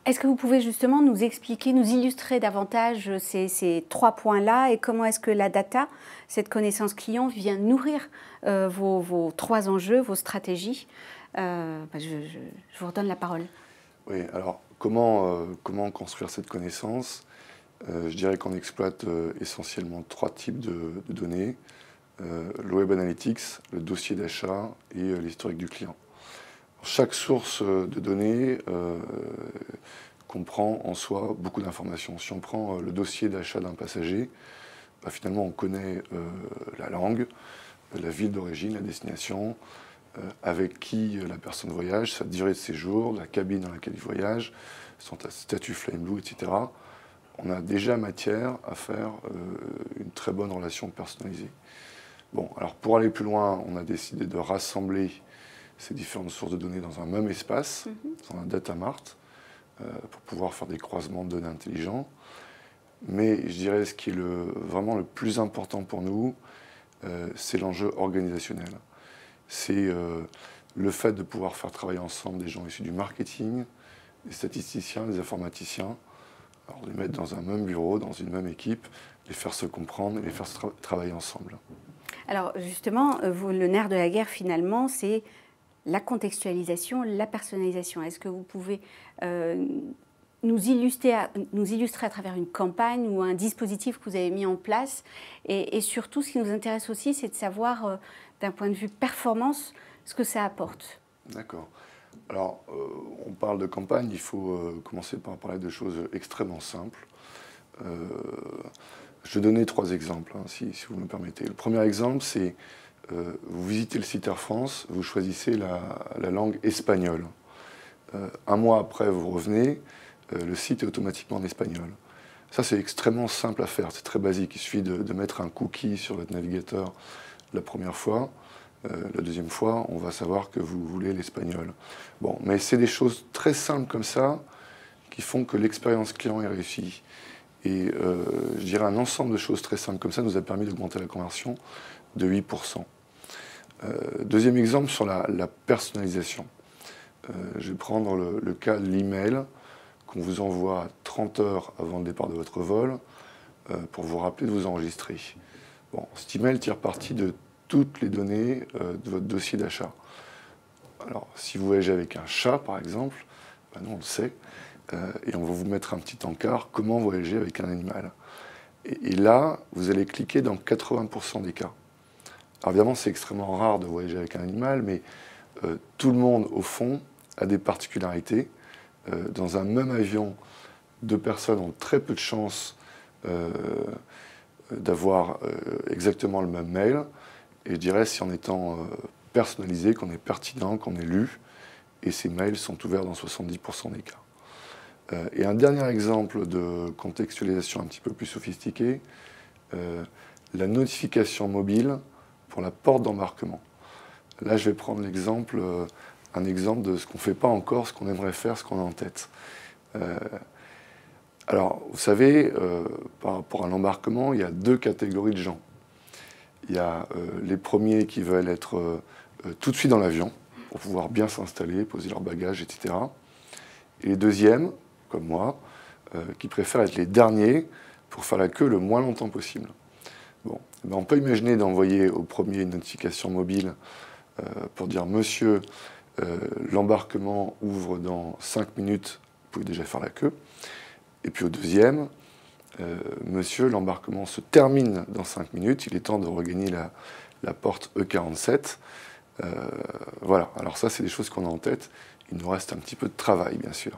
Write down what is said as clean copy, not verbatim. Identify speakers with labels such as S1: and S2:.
S1: est-ce que vous pouvez justement nous expliquer, nous illustrer davantage ces 3 points-là et comment est-ce que la data, cette connaissance client, vient nourrir vos 3 enjeux, vos stratégies? Je vous redonne la parole.
S2: Oui, alors comment construire cette connaissance? Je dirais qu'on exploite essentiellement 3 types de données. Le Web Analytics, le dossier d'achat et l'historique du client. Chaque source de données comprend en soi beaucoup d'informations. Si on prend le dossier d'achat d'un passager, finalement on connaît la langue, la ville d'origine, la destination, avec qui la personne voyage, sa durée de séjour, la cabine dans laquelle il voyage, son statut Flying Blue, etc. On a déjà matière à faire une très bonne relation personnalisée. Bon, alors pour aller plus loin, on a décidé de rassembler ces différentes sources de données dans un même espace, dans un data mart, pour pouvoir faire des croisements de données intelligents. Mais je dirais ce qui est vraiment le plus important pour nous, c'est l'enjeu organisationnel. C'est le fait de pouvoir faire travailler ensemble des gens issus du marketing, des statisticiens, des informaticiens, alors les mettre dans un même bureau, dans une même équipe, les faire se comprendre et les faire travailler ensemble.
S1: Alors justement, le nerf de la guerre finalement, c'est la contextualisation, la personnalisation. Est-ce que vous pouvez nous illustrer à travers une campagne ou un dispositif que vous avez mis en place? Et surtout, ce qui nous intéresse aussi, c'est de savoir, d'un point de vue performance, ce que ça apporte.
S2: D'accord. Alors, on parle de campagne, il faut commencer par parler de choses extrêmement simples. Je vais donner 3 exemples, hein, si vous me permettez. Le premier exemple, c'est vous visitez le site Air France, vous choisissez la langue espagnole. Un mois après, vous revenez, le site est automatiquement en espagnol. Ça, c'est extrêmement simple à faire, c'est très basique. Il suffit de mettre un cookie sur votre navigateur la première fois. La deuxième fois, on va savoir que vous voulez l'espagnol. Bon, mais c'est des choses très simples comme ça qui font que l'expérience client est réussie. Et je dirais un ensemble de choses très simples comme ça nous a permis d'augmenter la conversion de 8%. Deuxième exemple sur la personnalisation. Je vais prendre le cas de l'email qu'on vous envoie 30 heures avant le départ de votre vol pour vous rappeler de vous enregistrer. Bon, cet email tire parti de toutes les données de votre dossier d'achat. Alors, si vous voyagez avec un chat, par exemple, nous on le sait, et on va vous mettre un petit encart, comment voyager avec un animal. Et là, vous allez cliquer dans 80% des cas. Alors évidemment, c'est extrêmement rare de voyager avec un animal, mais tout le monde, au fond, a des particularités. Dans un même avion, 2 personnes ont très peu de chances d'avoir exactement le même mail. Et je dirais, si en étant personnalisé, qu'on est pertinent, qu'on est lu, et ces mails sont ouverts dans 70% des cas. Et un dernier exemple de contextualisation un petit peu plus sophistiqué, la notification mobile pour la porte d'embarquement. Là, je vais prendre un exemple de ce qu'on ne fait pas encore, ce qu'on aimerait faire, ce qu'on a en tête. Alors, vous savez, par rapport à l'embarquement, il y a 2 catégories de gens. Il y a les premiers qui veulent être tout de suite dans l'avion, pour pouvoir bien s'installer, poser leurs bagages, etc. Et les deuxièmes, comme moi, qui préfèrent être les derniers pour faire la queue le moins longtemps possible. Bon, on peut imaginer d'envoyer au premier une notification mobile pour dire « Monsieur, l'embarquement ouvre dans 5 minutes, vous pouvez déjà faire la queue ». Et puis au deuxième, monsieur, l'embarquement se termine dans 5 minutes, il est temps de regagner la porte E47. Voilà, alors ça, c'est des choses qu'on a en tête. Il nous reste un petit peu de travail, bien sûr.